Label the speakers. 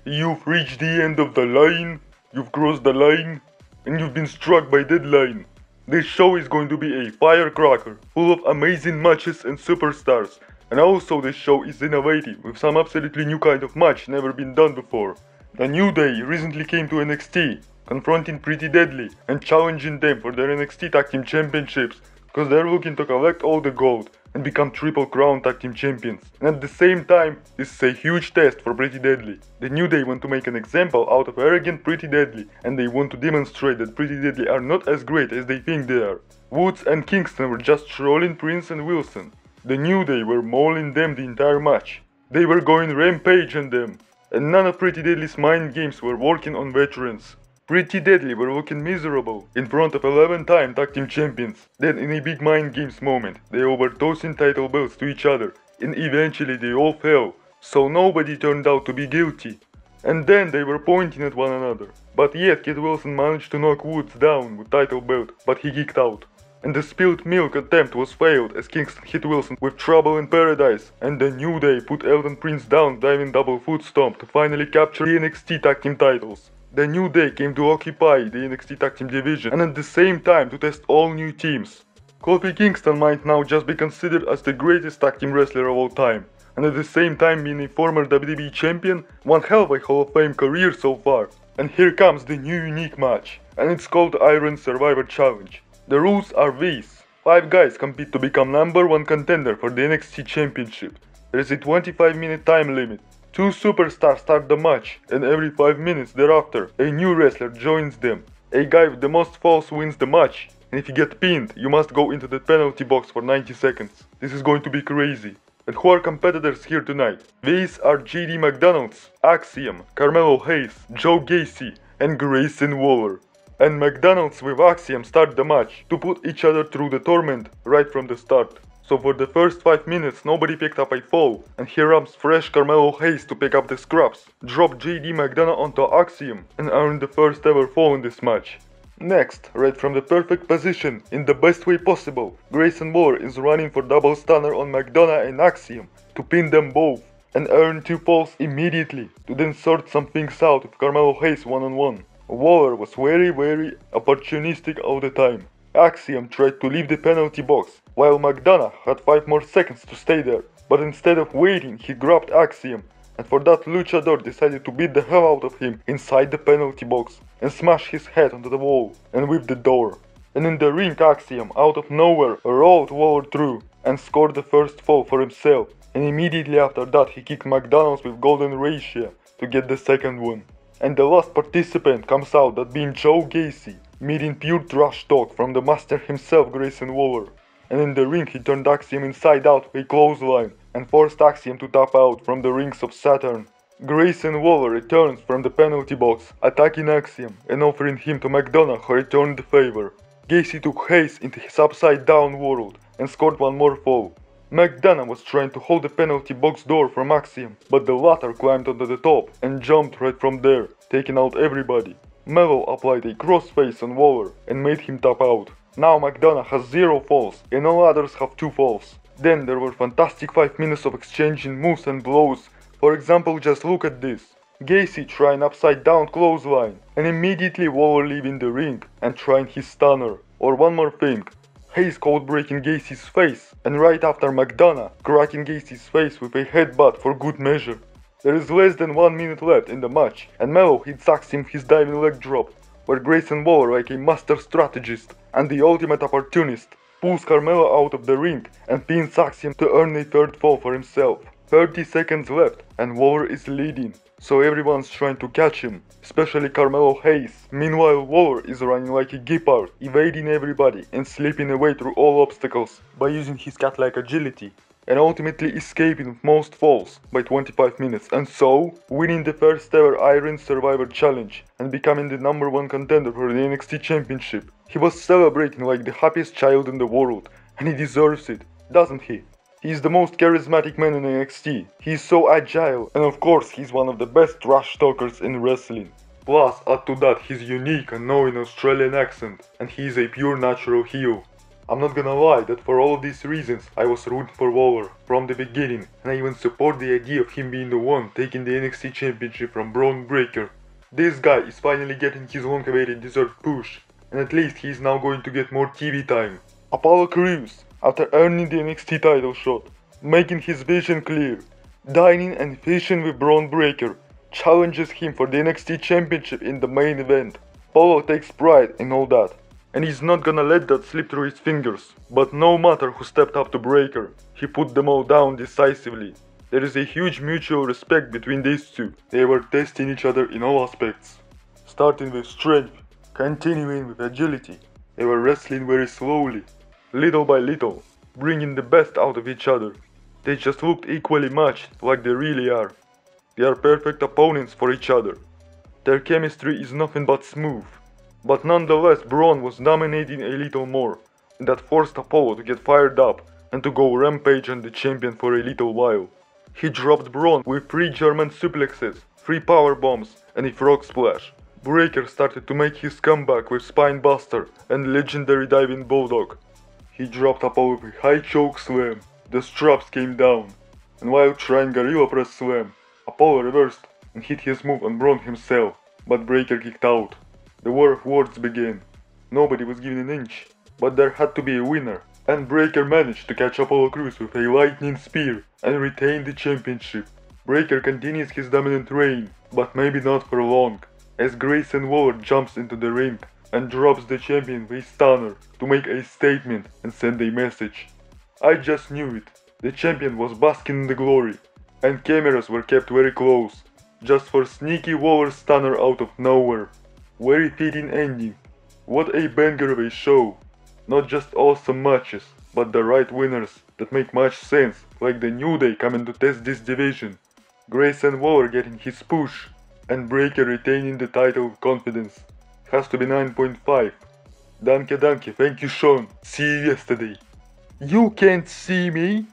Speaker 1: You've reached the end of the line, you've crossed the line, and you've been struck by deadline. This show is going to be a firecracker, full of amazing matches and superstars. And also this show is innovative, with some absolutely new kind of match never been done before. The New Day recently came to NXT, confronting Pretty Deadly and challenging them for their NXT Tag Team Championships, because they're looking to collect all the gold and become Triple Crown Tag Team Champions. And at the same time, this is a huge test for Pretty Deadly. The New Day want to make an example out of arrogant Pretty Deadly, and they want to demonstrate that Pretty Deadly are not as great as they think they are. Woods and Kingston were just trolling Prince and Wilson. The New Day were mauling them the entire match. They were going rampage on them. And none of Pretty Deadly's mind games were working on veterans. Pretty Deadly were looking miserable in front of 11-time Tag Team Champions. Then in a big mind games moment, they were tossing title belts to each other, and eventually they all fell, so nobody turned out to be guilty. And then they were pointing at one another. But yet Kid Wilson managed to knock Woods down with title belt, but he kicked out. And the spilled milk attempt was failed as Kingston hit Wilson with Trouble in Paradise, and the New Day put Elton Prince down diving double foot stomp to finally capture the NXT Tag Team titles. The New Day came to occupy the NXT Tag Team division and at the same time to test all new teams. Kofi Kingston might now just be considered as the greatest tag team wrestler of all time, and at the same time being a former WWE champion, one hell of a Hall of Fame career so far. And here comes the new unique match, and it's called the Iron Survivor Challenge. The rules are these: 5 guys compete to become #1 contender for the NXT Championship. There is a 25-minute time limit. 2 superstars start the match, and every 5 minutes thereafter, a new wrestler joins them. A guy with the most falls wins the match, and if you get pinned, you must go into the penalty box for 90 seconds. This is going to be crazy. And who are competitors here tonight? These are JD McDonald's, Axiom, Carmelo Hayes, Joe Gacy, and Grayson Waller. And McDonald's with Axiom start the match to put each other through the torment right from the start. So for the first 5 minutes nobody picked up a fall, and here comes fresh Carmelo Hayes to pick up the scraps, drop JD McDonough onto Axiom, and earn the first ever fall in this match. Next, right from the perfect position, in the best way possible, Grayson Waller is running for double stunner on McDonough and Axiom to pin them both, and earn 2 falls immediately, to then sort some things out with Carmelo Hayes one-on-one. Waller was very opportunistic all the time. Axiom tried to leave the penalty box, while McDonough had 5 more seconds to stay there, but instead of waiting he grabbed Axiom, and for that Luchador decided to beat the hell out of him inside the penalty box and smash his head onto the wall and with the door. And in the ring Axiom, out of nowhere, rolled Waller through and scored the first fall for himself, and immediately after that he kicked McDonald's with Golden Ratio to get the second one. And the last participant comes out, that being Joe Gacy, meeting pure trash talk from the master himself, Grayson Waller. And in the ring he turned Axiom inside out with a clothesline and forced Axiom to tap out from the rings of Saturn. Grayson Waller returns from the penalty box, attacking Axiom and offering him to McDonough, who returned the favor. Gacy took Hayes into his upside down world and scored 1 more fall. McDonough was trying to hold the penalty box door from Axiom, but the latter climbed onto the top and jumped right from there, taking out everybody. Mello applied a crossface on Waller and made him tap out. Now McDonough has 0 falls and all others have 2 falls. Then there were fantastic 5 minutes of exchanging moves and blows. For example, just look at this. Gacy trying upside down clothesline and immediately Waller leaving the ring and trying his stunner. Or one more thing. Hayes caught breaking Gacy's face, and right after McDonough cracking Gacy's face with a headbutt for good measure. There is less than 1 minute left in the match, and Mello hits Axiom his diving leg drop, where Grayson Waller, like a master strategist and the ultimate opportunist, pulls Carmelo out of the ring and pins Axiom to earn a 3rd fall for himself. 30 seconds left and Waller is leading, so everyone's trying to catch him, especially Carmelo Hayes. Meanwhile Waller is running like a guepard, evading everybody and slipping away through all obstacles by using his cat-like agility, and ultimately escaping with most falls by 25 minutes, and so winning the first ever Iron Survivor Challenge and becoming the #1 contender for the NXT Championship. He was celebrating like the happiest child in the world, and he deserves it, doesn't he? He is the most charismatic man in NXT, he is so agile, and of course he's one of the best trash talkers in wrestling. Plus, add to that his unique and knowing Australian accent, and he is a pure natural heel. I'm not gonna lie that for all of these reasons I was rooting for Waller from the beginning, and I even support the idea of him being the one taking the NXT Championship from Braun Breaker. This guy is finally getting his long-awaited deserved push, and at least he is now going to get more TV time. Apollo Crews, after earning the NXT title shot, making his vision clear, dining and fishing with Braun Breaker, challenges him for the NXT Championship in the main event. Apollo takes pride in all that, and he's not gonna let that slip through his fingers. But no matter who stepped up to Breaker, he put them all down decisively. There is a huge mutual respect between these two. They were testing each other in all aspects. Starting with strength, continuing with agility. They were wrestling very slowly, little by little, bringing the best out of each other. They just looked equally matched like they really are. They are perfect opponents for each other. Their chemistry is nothing but smooth. But nonetheless, Braun was dominating a little more, and that forced Apollo to get fired up and to go rampage on the champion for a little while. He dropped Braun with 3 German suplexes, 3 power bombs, and a frog splash. Breaker started to make his comeback with Spinebuster and legendary diving Bulldog. He dropped Apollo with a high choke slam. The straps came down, and while trying Gorilla Press Slam, Apollo reversed and hit his move on Braun himself, but Breaker kicked out. The war of words began. Nobody was given an inch, but there had to be a winner, and Breaker managed to catch Apollo Crews with a lightning spear and retain the championship. Breaker continues his dominant reign, but maybe not for long, as Grayson Waller jumps into the ring and drops the champion with a stunner to make a statement and send a message. I just knew it. The champion was basking in the glory, and cameras were kept very close, just for sneaky Waller stunner out of nowhere. Very fitting ending. What a banger of a show. Not just awesome matches, but the right winners that make much sense, like the New Day coming to test this division. Grayson Waller getting his push, and Breaker retaining the title with confidence. Has to be 9.5. Danke, thank you Sean. See you yesterday. You can't see me.